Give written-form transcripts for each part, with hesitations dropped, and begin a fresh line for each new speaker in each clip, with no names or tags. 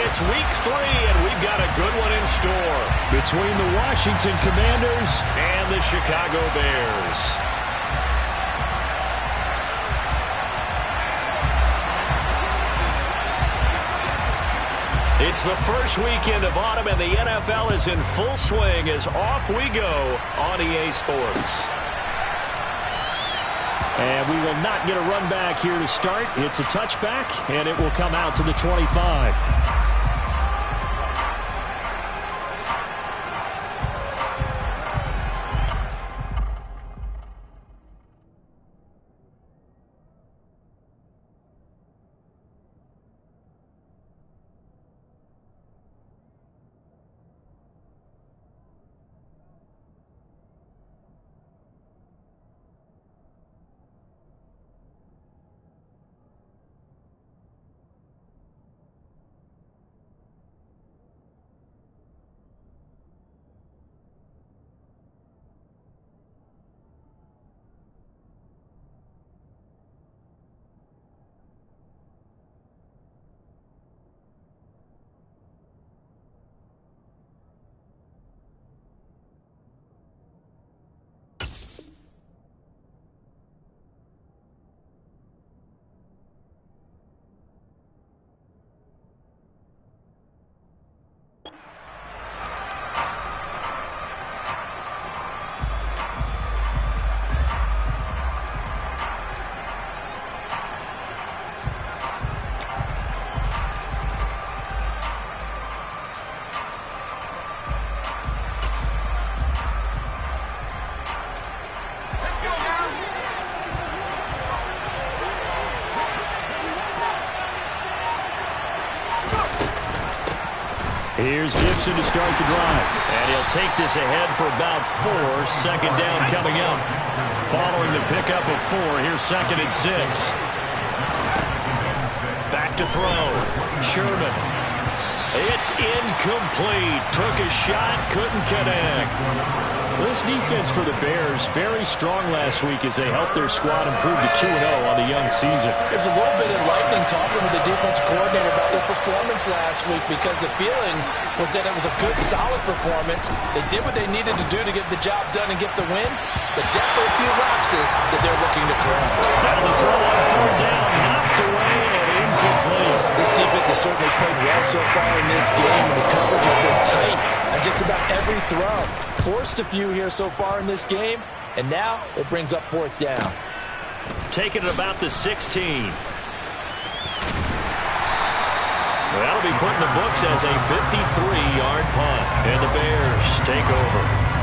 It's week 3, and we've got a good one in store between the Washington Commanders and the Chicago Bears. It's the first weekend of autumn, and the NFL is in full swing as off we go on EA Sports. And we will not get a run back here to start. It's a touchback, and it will come out to the 25. Here's Gibson to start the drive. And he'll take this ahead for about 4. Second down coming up. Following the pickup of 4, here's 2nd and 6. Back to throw. Sherman. It's incomplete. Took a shot, couldn't connect. This defense for the Bears, very strong last week as they helped their squad improve to 2-0 on the young season.
There's a little bit enlightening talking with the defense coordinator about their performance last week because the feeling was that it was a good, solid performance. They did what they needed to do to get the job done and get the win, but definitely a few lapses that they're looking to correct.
Now the throw on 4th down, knocked away and incomplete.
This defense has certainly played well so far in this game, and the coverage has been tight on just about every throw. Forced a few here so far in this game, and now it brings up 4th down.
Taking it about the 16. That'll be put in the books as a 53-yard punt, and the Bears take over.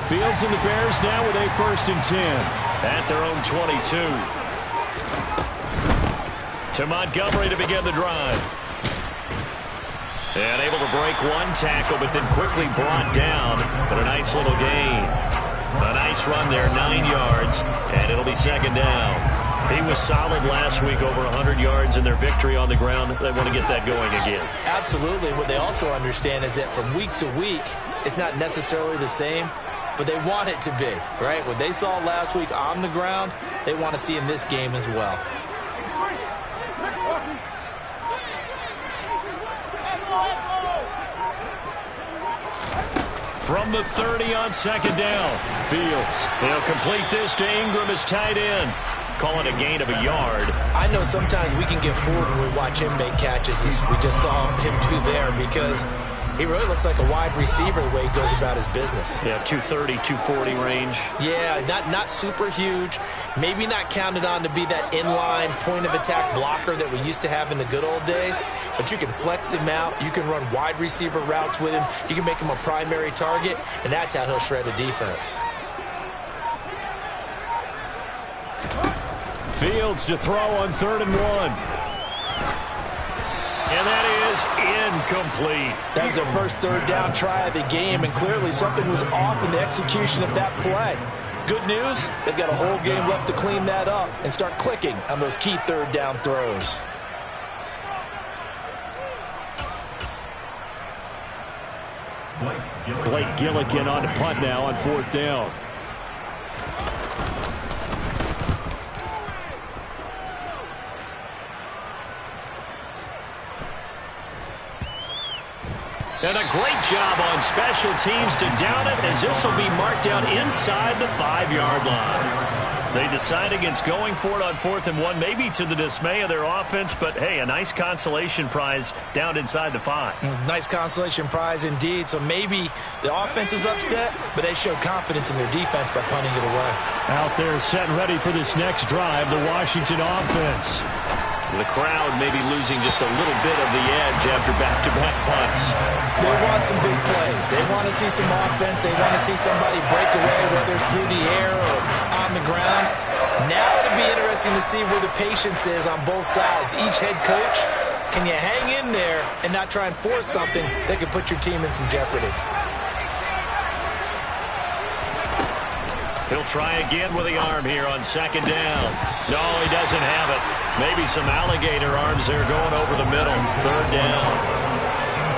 Fields and the Bears now with a 1st and 10 at their own 22. To Montgomery to begin the drive. And able to break one tackle, but then quickly brought down. But a nice little gain. A nice run there, 9 yards, and it'll be 2nd down. He was solid last week, over 100 yards in their victory on the ground. They want to get that going again.
Absolutely. What they also understand is that from week to week, it's not necessarily the same, but they want it to be, right? What they saw last week on the ground, they want to see in this game as well.
From the 30 on 2nd down, Fields. He'll complete this to Ingram as tight end. Call it a gain of a yard.
I know sometimes we can get fooled when we watch him make catches, as we just saw him do there, because he really looks like a wide receiver the way he goes about his business.
Yeah, 230, 240 range.
Yeah, not super huge. Maybe not counted on to be that inline point-of-attack blocker that we used to have in the good old days. But you can flex him out. You can run wide receiver routes with him. You can make him a primary target, and that's how he'll shred a defense.
Fields to throw on 3rd and 1. And that is incomplete.
That was their first 3rd down try of the game, and clearly something was off in the execution of that play. Good news, they've got a whole game left to clean that up and start clicking on those key 3rd down throws.
Blake Gillikin on to punt now on 4th down. And a great job on special teams to down it, as this will be marked down inside the 5-yard line. They decide against going for it on 4th and 1, maybe to the dismay of their offense, but hey, a nice consolation prize down inside the 5.
Nice consolation prize indeed. So maybe the offense is upset, but they showed confidence in their defense by punting it away.
Out there set and ready for this next drive, the Washington offense. The crowd maybe losing just a little bit of the edge after back-to-back punts.
They want some big plays. They want to see some offense. They want to see somebody break away, whether it's through the air or on the ground. Now it'll be interesting to see where the patience is on both sides. Each head coach, can you hang in there and not try and force something that could put your team in some jeopardy?
He'll try again with the arm here on 2nd down. No, he doesn't have it. Maybe some alligator arms there going over the middle. 3rd down.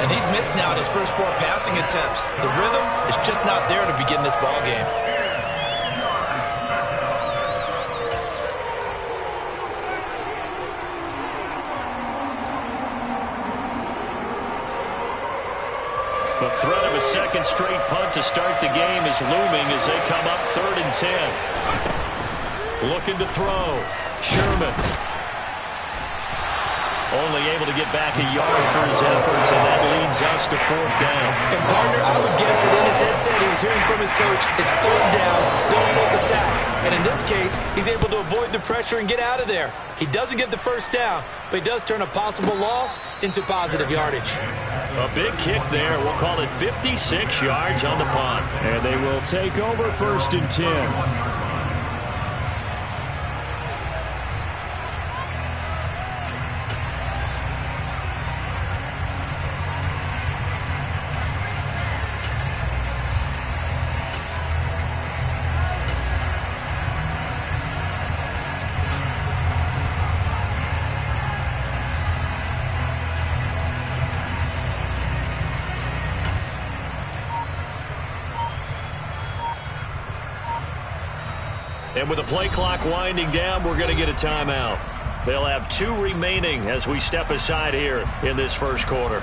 And he's missed now in his first 4 passing attempts. The rhythm is just not there to begin this ball game.
The threat of a second straight punt to start the game is looming as they come up 3rd and 10. Looking to throw. Sherman. Only able to get back a yard for his efforts, and that leads us to 4th down.
And partner, I would guess that in his headset he was hearing from his coach, it's 3rd down, don't take a sack. And in this case, he's able to avoid the pressure and get out of there. He doesn't get the first down, but he does turn a possible loss into positive yardage.
A big kick there. We'll call it 56 yards on the punt. And they will take over 1st and 10. And with the play clock winding down, we're going to get a timeout. They'll have 2 remaining as we step aside here in this first quarter.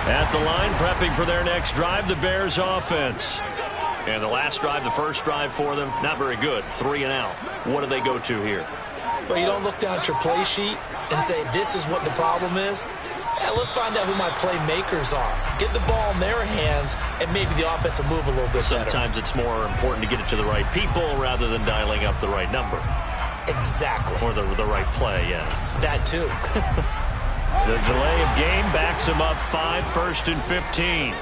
At the line, prepping for their next drive, the Bears offense. And the last drive, the first drive for them, not very good. 3 and out. What do they go to here?
Well, you don't look down at your play sheet and say, this is what the problem is. Yeah, let's find out who my playmakers are. Get the ball in their hands, and maybe the offense will move a little bit better.
Sometimes it's more important to get it to the right people rather than dialing up the right number.
Exactly.
Or the right play, yeah.
That too.
The delay of game backs him up 5, 1st and 15.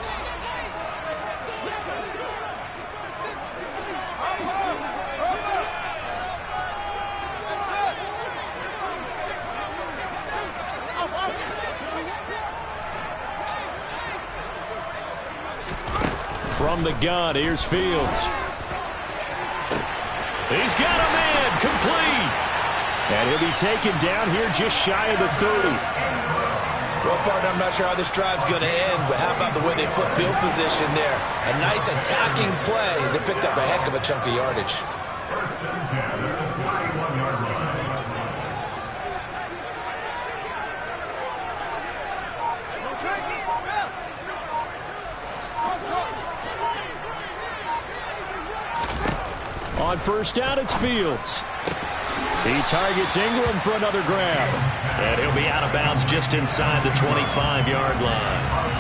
From the gun, here's Fields. He's got a man, complete. And he'll be taken down here just shy of the 30.
Well, partner, I'm not sure how this drive's going to end, but how about the way they flip field position there? A nice attacking play. They picked up a heck of a chunk of yardage.
On first down, it's Fields. He targets Ingram for another grab.
And he'll be out of bounds just inside the 25-yard line.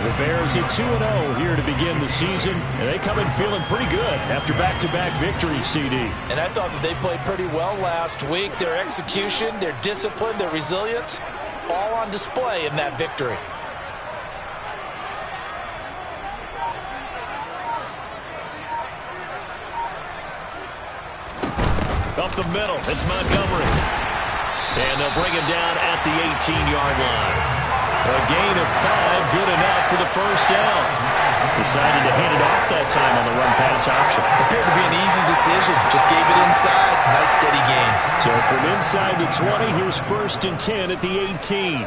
The Bears at 2-0 here to begin the season, and they come in feeling pretty good after back-to-back victories, CD.
And I thought that they played pretty well last week. Their execution, their discipline, their resilience, all on display in that victory.
Up the middle, it's Montgomery. And they'll bring him down at the 18-yard line. A gain of 5, good enough for the first down. Decided to hand it off that time on the run-pass option.
Appeared to be an easy decision. Just gave it inside. Nice steady gain.
So from inside the 20, here's first and 10 at the 18.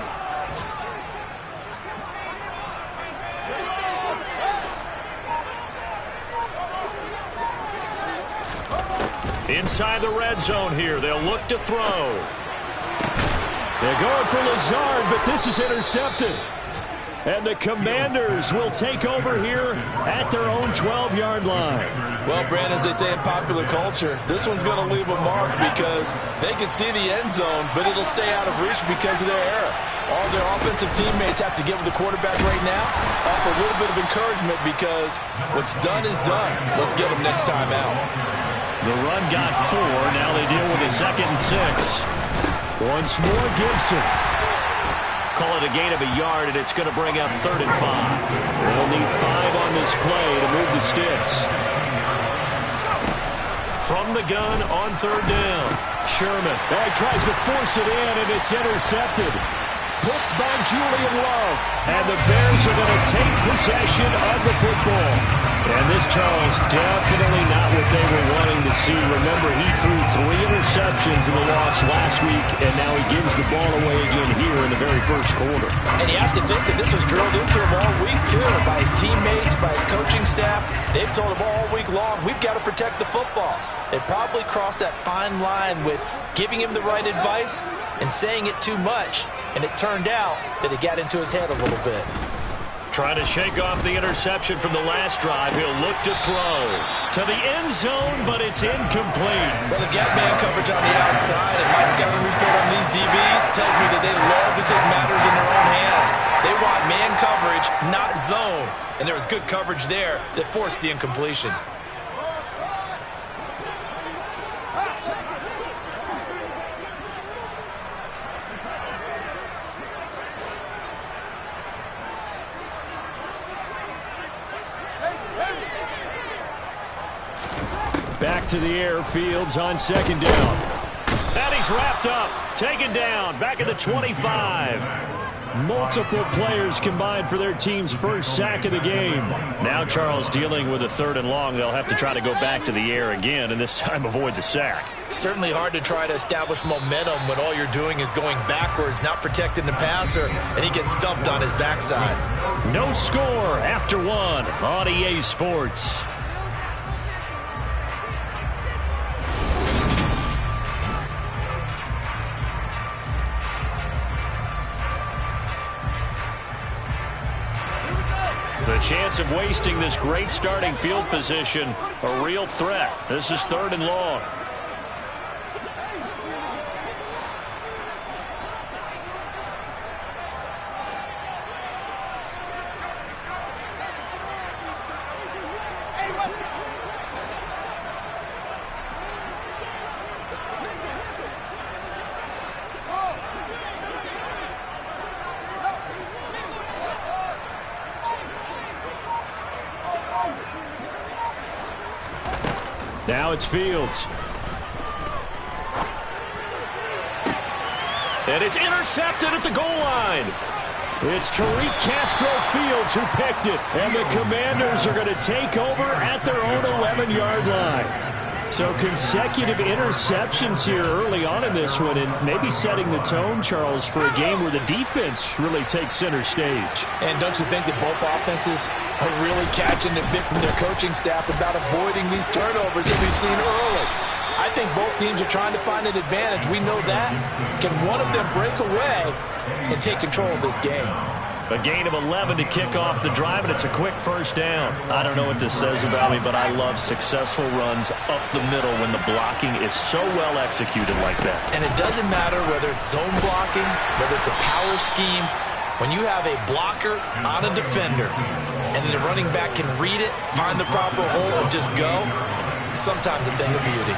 Inside the red zone here, they'll look to throw.
They're going for Lazard, but this is intercepted. And the Commanders will take over here at their own 12-yard line.
Well, Brand, as they say in popular culture, this one's going to leave a mark because they can see the end zone, but it'll stay out of reach because of their error. All their offensive teammates have to get with the quarterback right now, offer a little bit of encouragement because what's done is done. Let's get them next time out.
The run got 4. Now they deal with a 2nd and 6.
Once more, Gibson.
Call it a gain of a yard, and it's going to bring up 3rd and 5.
They'll need 5 on this play to move the sticks.
From the gun on 3rd down. Sherman.
He tries to force it in, and it's intercepted. Picked by Julian Love. And the Bears are going to take possession of the football. And this, Charles, definitely not what they were wanting to see. Remember, he threw 3 interceptions in the loss last week, and now he gives the ball away again here in the very first quarter.
And you have to think that this was drilled into him all week, too, by his teammates, by his coaching staff. They've told him all week long, we've got to protect the football. They probably crossed that fine line with giving him the right advice and saying it too much, and it turned out that it got into his head a little bit.
Trying to shake off the interception from the last drive. He'll look to throw to the end zone, but it's incomplete.
Well, they've got man coverage on the outside, and my scouting report on these DBs tells me that they love to take matters in their own hands. They want man coverage, not zone, and there was good coverage there that forced the incompletion.
Back to the air, Fields on 2nd down.
And he's wrapped up, taken down, back at the 25.
Multiple players combined for their team's first sack of the game.
Now Charles dealing with a 3rd and long. They'll have to try to go back to the air again, and this time avoid the sack.
Certainly hard to try to establish momentum when all you're doing is going backwards, not protecting the passer, and he gets dumped on his backside.
No score after 1 on EA Sports. The chance of wasting this great starting field position, a real threat. This is 3rd and long.
Now it's Fields.
And it's intercepted at the goal line.
It's Tariq Castro Fields who picked it. And the Commanders are going to take over at their own 11-yard line. So consecutive interceptions here early on in this one, and maybe setting the tone, Charles, for a game where the defense really takes center stage.
And don't you think that both offenses are really catching the bit from their coaching staff about avoiding these turnovers that we've seen early? I think both teams are trying to find an advantage. We know that. Can one of them break away and take control of this game?
A gain of 11 to kick off the drive, and it's a quick first down. I don't know what this says about me, but I love successful runs up the middle when the blocking is so well executed like that.
And it doesn't matter whether it's zone blocking, whether it's a power scheme. When you have a blocker on a defender, and then the running back can read it, find the proper hole, and just go, sometimes a thing of beauty.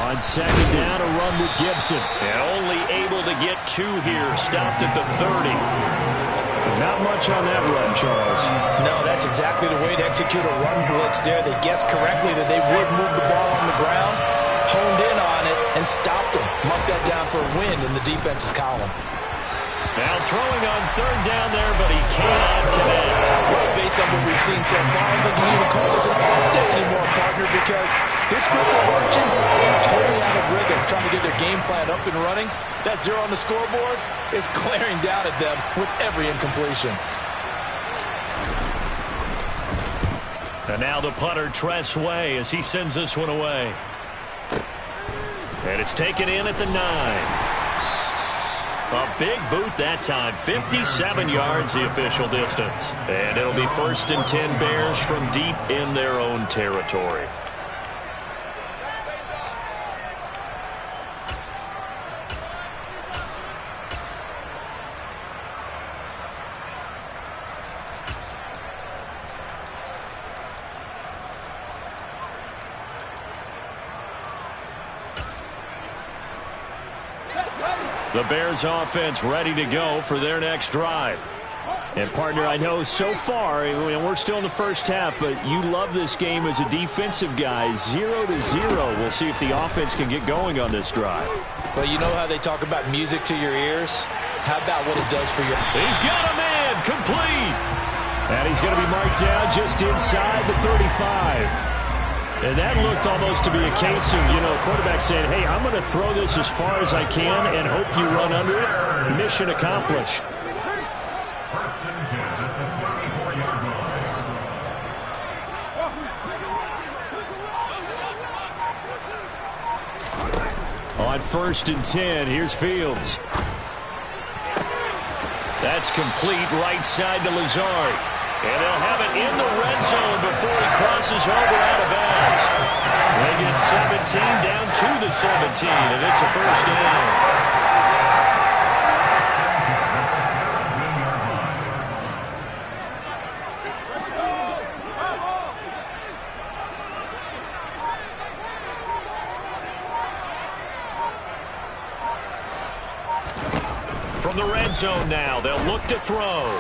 On second down, a run with Gibson.
And only able to get 2 here. Stopped at the 30.
Not much on that run, Charles.
No, that's exactly the way to execute a run blitz there. They guessed correctly that they would move the ball on the ground, honed in on it, and stopped them. Marked that down for a win in the defense's column.
Now throwing on third down there, but he cannot connect.
Well, based on what we've seen so far, I don't think you even call this an off day anymore, partner, because this group of watching, they're totally out of rhythm, trying to get their game plan up and running. That 0 on the scoreboard is glaring down at them with every incompletion.
And now the punter, Tress Way, as he sends this one away. And it's taken in at the 9. A big boot that time. 57 yards the official distance. And it'll be 1st and 10 Bears from deep in their own territory. The Bears offense ready to go for their next drive.
And, partner, I know so far, and we're still in the first half, but you love this game as a defensive guy. 0-0. We'll see if the offense can get going on this drive.
Well, you know how they talk about music to your ears? How about what it does for your...
He's got a man, complete.
And he's going to be marked down just inside the 35. And that looked almost to be a case of, quarterback saying, hey, I'm going to throw this as far as I can and hope you run under it. Mission accomplished. On 1st and 10, here's Fields. That's complete right side to Lazard. And they'll have it in the red zone before he crosses over out of bounds. They get 17 down to the 17, and it's a first down. From the red zone now, they'll look to throw.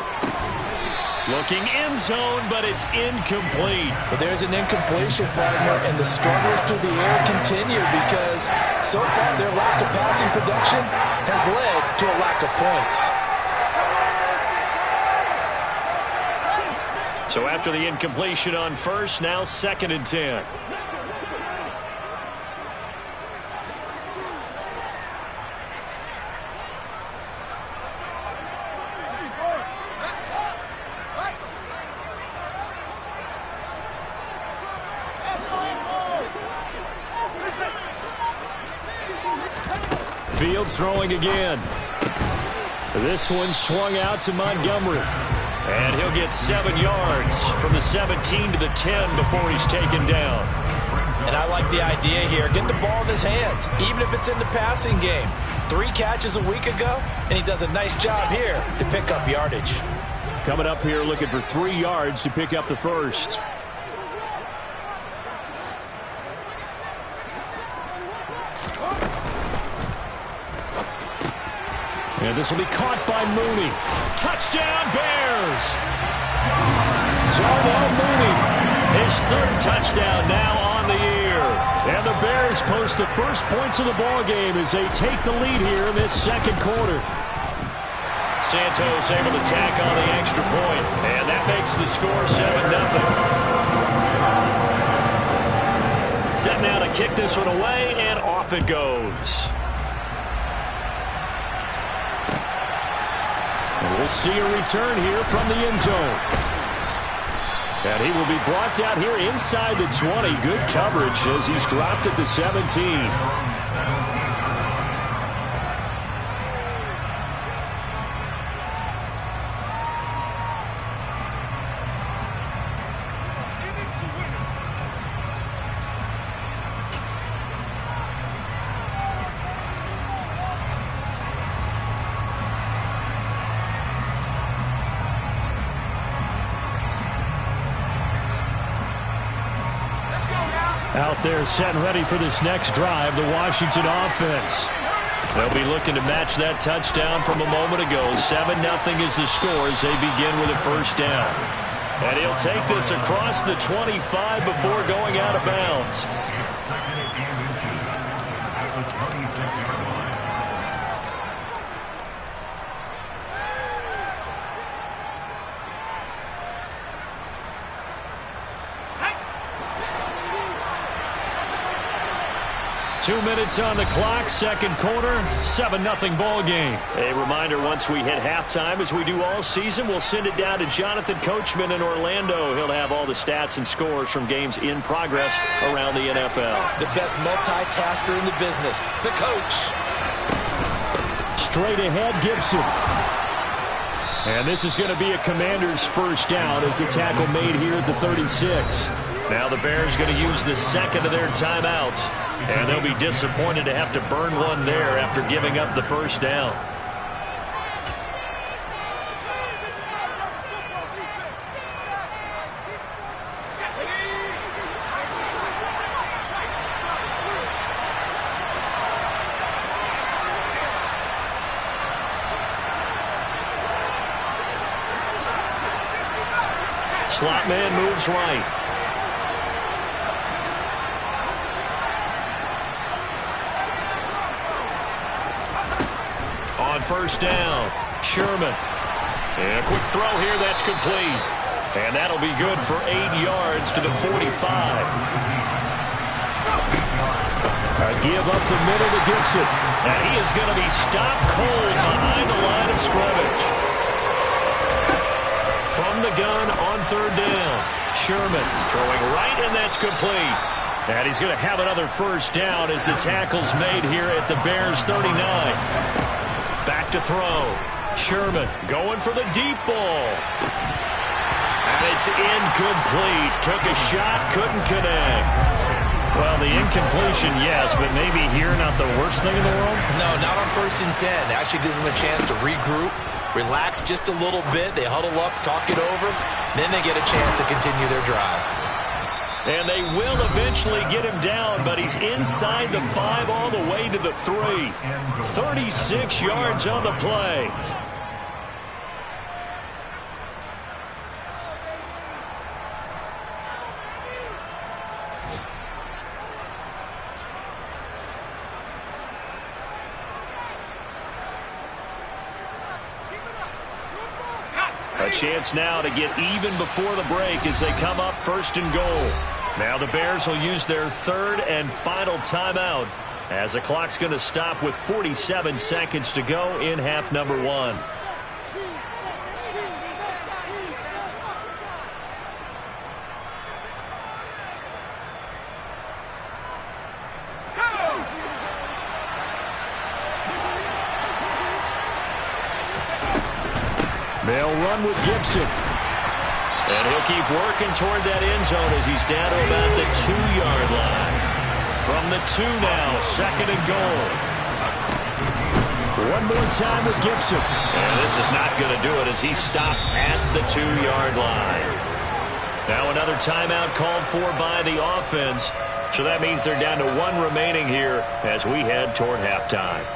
Looking end zone, but it's incomplete.
But there's an incompletion, partner, and the struggles through the air continue because so far their lack of passing production has led to a lack of points.
So after the incompletion on 1st, now 2nd and 10.
Fields throwing again. This one swung out to Montgomery.
And he'll get 7 yards from the 17 to the 10 before he's taken down.
And I like the idea here. Get the ball in his hands, even if it's in the passing game. 3 catches a week ago, and he does a nice job here to pick up yardage.
Coming up here looking for 3 yards to pick up the first. And this will be caught by Mooney.
Touchdown, Bears!
Darnell Mooney.
His 3rd touchdown now on the year.
And the Bears post the first points of the ball game as they take the lead here in this 2nd quarter.
Santos able to tack on the extra point, and that makes the score 7-0. Set now to kick this one away, and off it goes.
We'll see a return here from the end zone. And he will be brought down here inside the 20. Good coverage as he's dropped at the 17. Out there setting ready for this next drive, the Washington offense. They'll be looking to match that touchdown from a moment ago. 7-0 is the score as they begin with a first down. And he'll take this across the 25 before going out of bounds. 2 minutes on the clock, second quarter, 7-0 ball game. A reminder, once we hit halftime, as we do all season, we'll send it down to Jonathan CoachMal in Orlando. He'll have all the stats and scores from games in progress around the NFL.
The best multitasker in the business, the coach.
Straight ahead, Gibson. And this is going to be a Commanders' first down as the tackle made here at the 36. Now the Bears going to use the second of their timeouts. And they'll be disappointed to have to burn one there after giving up the first down. Slot man moves right. On first down, Sherman. And a quick throw here, that's complete. And that'll be good for 8 yards to the 45. A give up the middle to Gibson. And he is going to be stopped cold behind the line of scrimmage. From the gun on third down, Sherman throwing right, and that's complete. And he's going to have another first down as the tackle's made here at the Bears 39. Back to throw. Sherman going for the deep ball. And it's incomplete. Took a shot, couldn't connect. Well, the incompletion, yes, but maybe here not the worst thing in the world?
No, not on 1st and 10. Actually gives them a chance to regroup, relax just a little bit. They huddle up, talk it over. Then they get a chance to continue their drive.
And they will eventually get him down, but he's inside the 5 all the way to the 3. 36 yards on the play. A chance now to get even before the break as they come up 1st and goal. Now the Bears will use their third and final timeout as the clock's going to stop with 47 seconds to go in half number 1. They'll run with Gibson. And he'll keep working toward that end zone as he's down to about the 2-yard line. From the 2 now, 2nd and goal. One more time with Gibson. And this is not going to do it as he's stopped at the 2-yard line. Now another timeout called for by the offense. So that means they're down to 1 remaining here as we head toward halftime.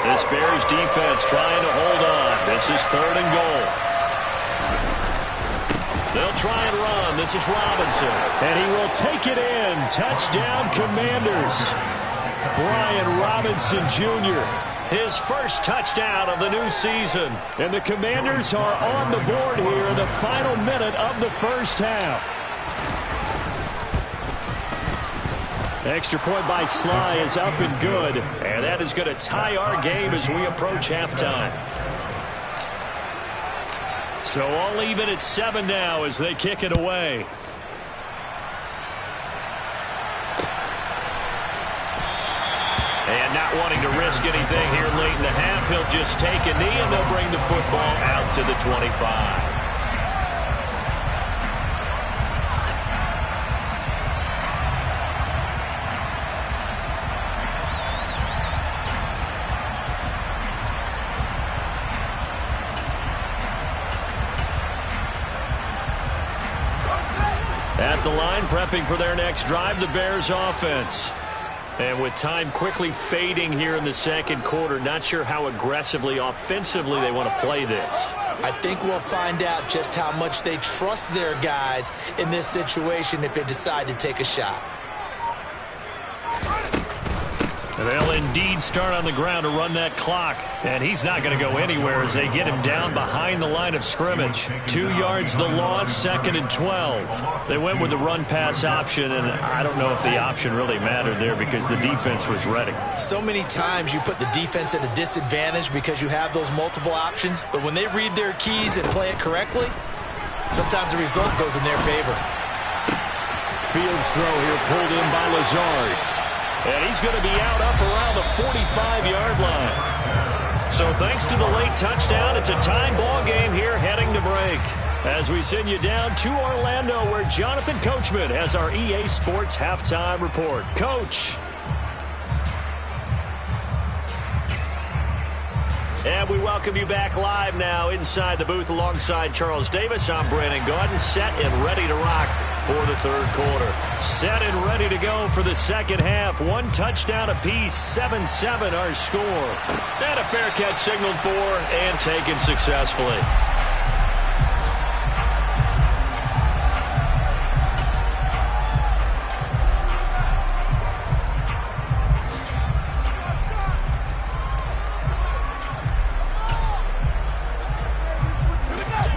This Bears defense trying to hold on. This is 3rd and goal. They'll try and run. This is Robinson. And he will take it in. Touchdown, Commanders. Brian Robinson Jr., his first touchdown of the new season. And the Commanders are on the board here in the final minute of the first half. Extra point by Sly is up and good. And that is going to tie our game as we approach halftime. So all even at 7 now as they kick it away. And not wanting to risk anything here late in the half, he'll just take a knee and they'll bring the football out to the 25. At the line, prepping for their next drive, the Bears offense. And with time quickly fading here in the second quarter, not sure how aggressively, offensively they want to play this.
I think we'll find out just how much they trust their guys in this situation if they decide to take a shot.
And they'll indeed start on the ground to run that clock. And he's not going to go anywhere as they get him down behind the line of scrimmage. 2 yards the loss, 2nd and 12. They went with the run-pass option, and I don't know if the option really mattered there because the defense was ready.
So many times you put the defense at a disadvantage because you have those multiple options. But when they read their keys and play it correctly, sometimes the result goes in their favor.
Fields throw here pulled in by Lazard.
And he's going to be out up around the 45-yard line. So thanks to the late touchdown, it's a tie ball game here heading to break. As we send you down to Orlando, where Jonathan Coachman has our EA Sports halftime report. Coach. And we welcome you back live now inside the booth alongside Charles Davis. I'm Brandon Gaudin, set and ready to rock for the third quarter. Set and ready to go for the second half. 1 touchdown apiece, 7-7 our score. And a fair catch signaled for and taken successfully.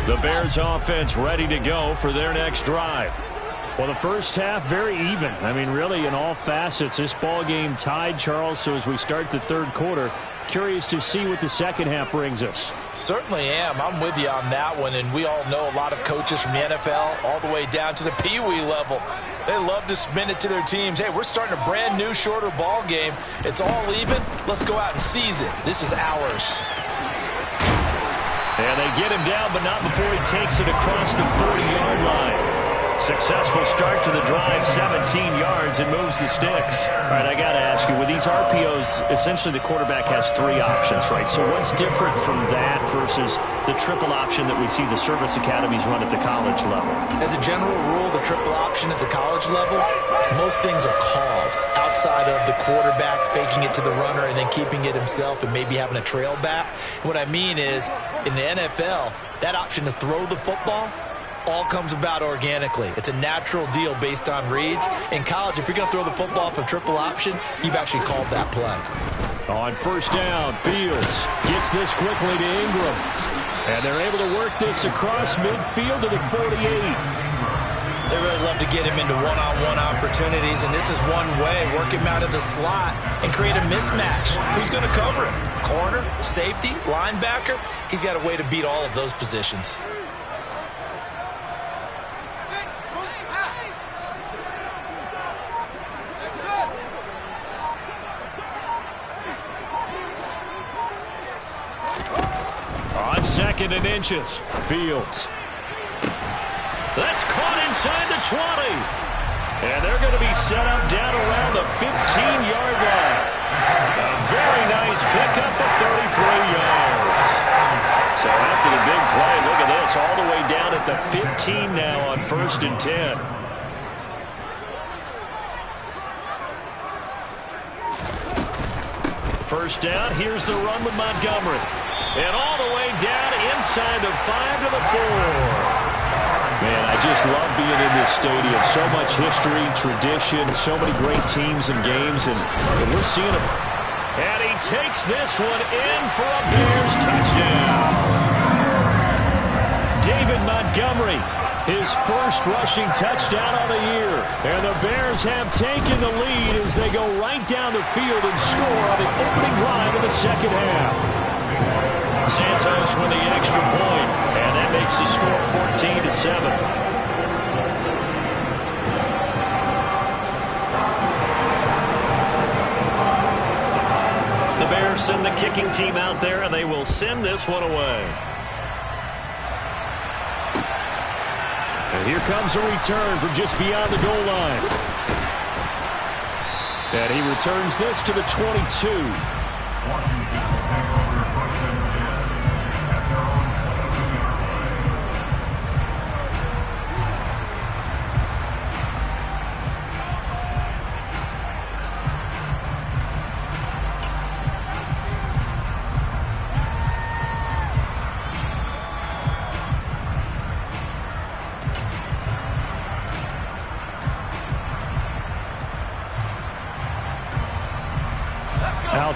The Bears offense ready to go for their next drive.
Well, the first half, very even. I mean, really, in all facets, this ball game tied, Charles. So as we start the third quarter, curious to see what the second half brings us.
Certainly am. I'm with you on that one. And we all know a lot of coaches from the NFL all the way down to the Pee Wee level. They love to spin it to their teams. Hey, we're starting a brand new, shorter ball game. It's all even. Let's go out and seize it. This is ours.
And they get him down, but not before he takes it across the 40-yard line. Successful start to the drive, 17 yards, and moves the sticks. All right, I got to ask you, with these RPOs, essentially the quarterback has 3 options, right? So what's different from that versus the triple option that we see the service academies run at the college level?
As a general rule, the triple option at the college level, most things are called outside of the quarterback faking it to the runner and then keeping it himself and maybe having a trail back. What I mean is, in the NFL, that option to throw the football all comes about organically. It's a natural deal based on reads. In college, if you're going to throw the football up a triple option, you've actually called that play.
On first down, Fields gets this quickly to Ingram. And they're able to work this across midfield to the 48.
They really love to get him into one-on-one opportunities, and this is one way. Work him out of the slot and create a mismatch. Who's going to cover him? Corner, safety, linebacker? He's got a way to beat all of those positions.
On 2nd and inches,
Fields.
That's caught inside the 20. And they're going to be set up down around the 15-yard line. A very nice pickup of 33 yards. So after the big play, look at this, all the way down at the 15 now on 1st and 10. First down, here's the run with Montgomery. And all the way down inside the 5 to the 4.
Man, I just love being in this stadium. So much history, tradition, so many great teams and games, and we're seeing them.
And he takes this one in for a Bears touchdown. David Montgomery, his first rushing touchdown on the year. And the Bears have taken the lead as they go right down the field and score on the opening drive of the second half. Santos with the extra point, and that makes the score 14-7. The Bears send the kicking team out there, and they will send this one away.
And here comes a return from just beyond the goal line. And he returns this to the 22.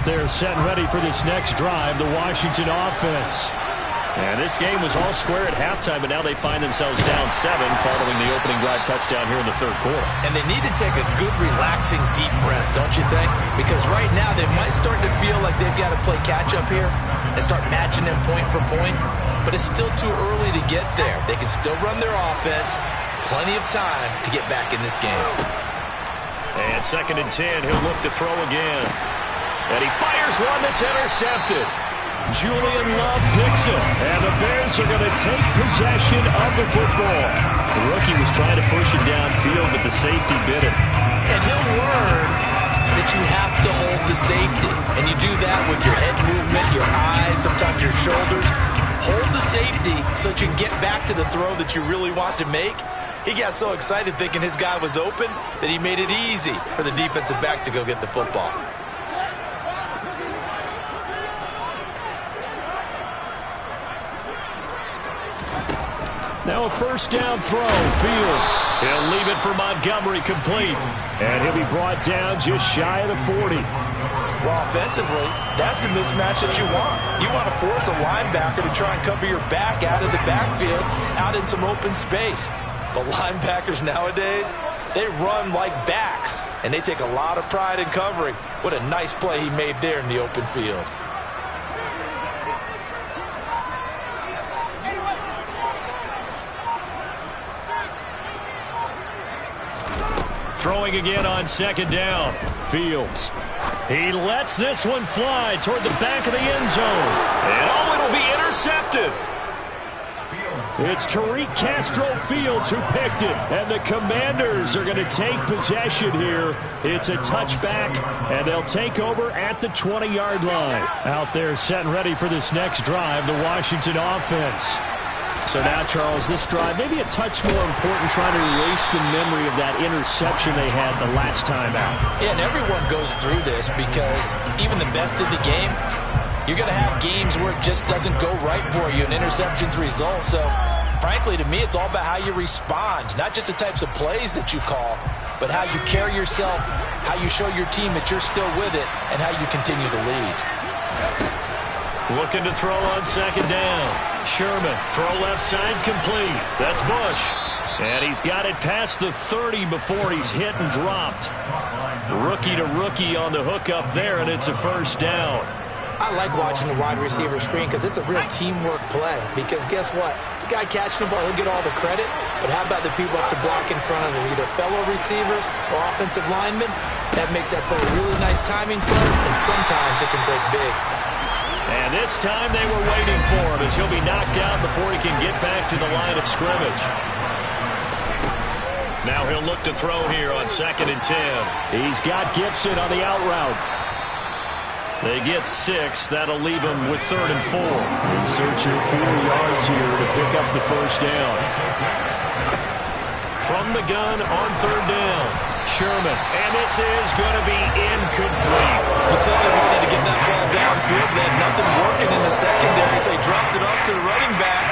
Out there setting ready for this next drive, the Washington offense.
And this game was all square at halftime, but now they find themselves down 7 following the opening drive touchdown here in the third quarter.
And they need to take a good, relaxing, deep breath, don't you think? Because right now they might start to feel like they've got to play catch-up here and start matching them point for point. But it's still too early to get there. They can still run their offense. Plenty of time to get back in this game.
And 2nd and 10, he'll look to throw again. And he fires one that's intercepted. Julian Love picks it, and the Bears are going to take possession of the football. The rookie was trying to push it downfield, but the safety bit it.
And he'll learn that you have to hold the safety. And you do that with your head movement, your eyes, sometimes your shoulders. Hold the safety so that you can get back to the throw that you really want to make. He got so excited thinking his guy was open that he made it easy for the defensive back to go get the football.
Now a first down throw, Fields.
He'll leave it for Montgomery, complete.
And he'll be brought down just shy of the 40.
Well, offensively, that's the mismatch that you want. You want to force a linebacker to try and cover your back out of the backfield, out in some open space. But linebackers nowadays, they run like backs, and they take a lot of pride in covering. What a nice play he made there in the open field.
Throwing again on 2nd down.
Fields.
He lets this one fly toward the back of the end zone. And it'll be intercepted.
It's Tariq Castro Fields who picked it, and the Commanders are going to take possession here. It's a touchback, and they'll take over at the 20-yard line. Out there setting ready for this next drive, the Washington offense. So now, Charles, this drive maybe a touch more important, trying to erase the memory of that interception they had the last time out.
Yeah, and everyone goes through this because even the best of the game, you're going to have games where it just doesn't go right for you, and interceptions result. So, frankly, to me, it's all about how you respond, not just the types of plays that you call, but how you carry yourself, how you show your team that you're still with it, and how you continue to lead.
Looking to throw on 2nd down. Sherman, throw left side, complete. That's Bush. And he's got it past the 30 before he's hit and dropped. Rookie to rookie on the hook up there, and it's a first down.
I like watching the wide receiver screen because it's a real teamwork play. Because guess what? The guy catching the ball, he'll get all the credit. But how about the people up to block in front of him, either fellow receivers or offensive linemen? That makes that play a really nice timing play, and sometimes it can break big.
And this time they were waiting for him as he'll be knocked out before he can get back to the line of scrimmage. Now he'll look to throw here on 2nd and 10.
He's got Gibson on the out route.
They get 6. That'll leave him with 3rd and 4.
In search of 4 yards here to pick up the first down.
From the gun on 3rd down. Sherman, and this is going to be incomplete.
You tell they wanted to get that ball downfield, but they had nothing working in the secondary, so he dropped it off to the running back.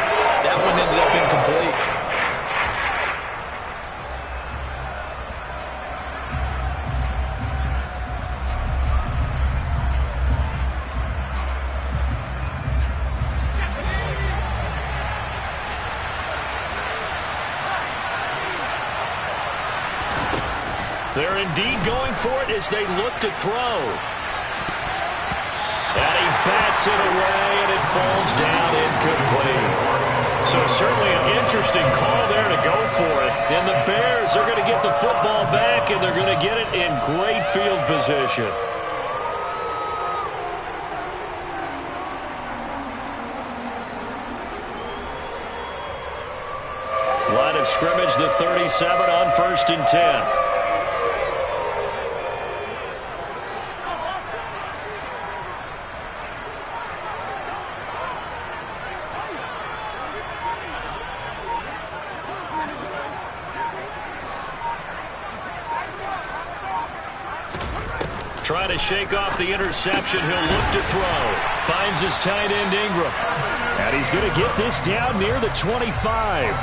That one ended up incomplete.
They're indeed going for it as they look to throw. And he bats it away, and it falls down incomplete. So certainly an interesting call there to go for it. And the Bears are going to get the football back, and they're going to get it in great field position. Line of scrimmage, the 37 on 1st and 10. Trying to shake off the interception. He'll look to throw. Finds his tight end, Ingram.
And he's going to get this down near the 25.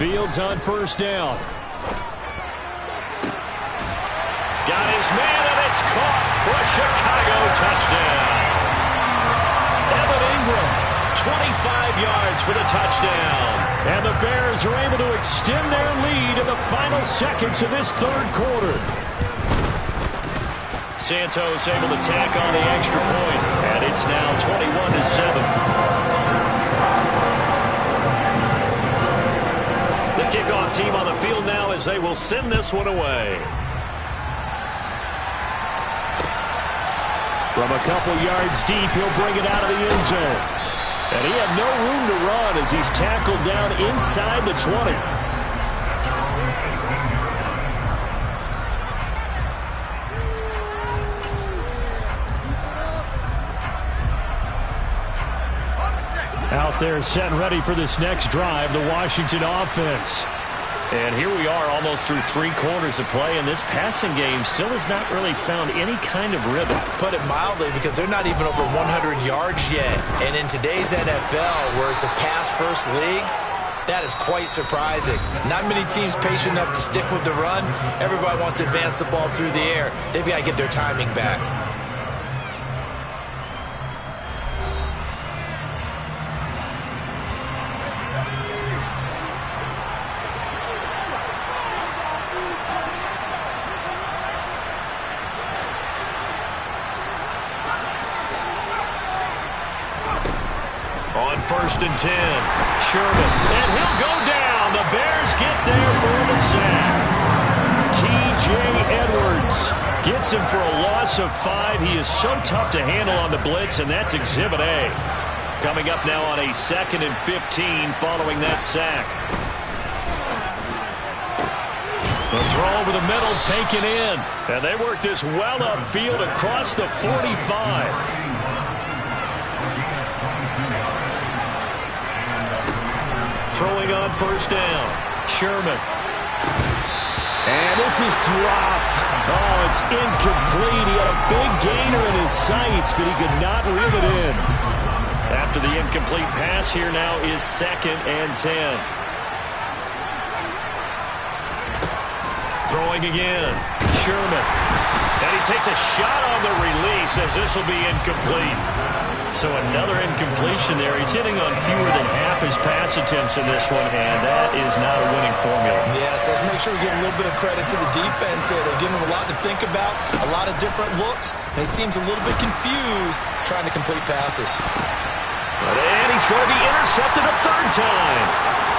Fields on first down.
Got his man, and it's caught for a Chicago touchdown. Evan Ingram, 25 yards for the touchdown.
And the Bears are able to extend their lead in the final seconds of this third quarter.
Santos able to tack on the extra point, and it's now 21-7. The kickoff team on the field now as they will send this one away.
From a couple yards deep, he'll bring it out of the end zone. And he had no room to run as he's tackled down inside the 20. Out there set and ready for this next drive, the Washington offense.
And here we are almost through 3 quarters of play, and this passing game still has not really found any kind of rhythm.
Put it mildly, because they're not even over 100 yards yet. And in today's NFL, where it's a pass-first league, that is quite surprising. Not many teams patient enough to stick with the run. Everybody wants to advance the ball through the air. They've got to get their timing back.
On 1st and 10, Sherman, and he'll go down. The Bears get there for the sack.
T.J. Edwards gets him for a loss of 5. He is so tough to handle on the blitz, and that's Exhibit A.
Coming up now on a 2nd and 15 following that sack.
The throw over the middle taken in.
And they work this well upfield across the 45. Throwing on 1st down, Sherman.
And this is dropped. Oh, it's incomplete. He had a big gainer in his sights, but he could not reel it in.
After the incomplete pass, here now is 2nd and 10. Throwing again, Sherman. And he takes a shot on the release as this will be incomplete. So another incompletion there. He's hitting on fewer than half his pass attempts in this one, and that is not a winning formula.
Yes, let's make sure we give a little bit of credit to the defense here. They're giving him a lot to think about, a lot of different looks, and he seems a little bit confused trying to complete passes.
And he's going to be intercepted a 3rd time.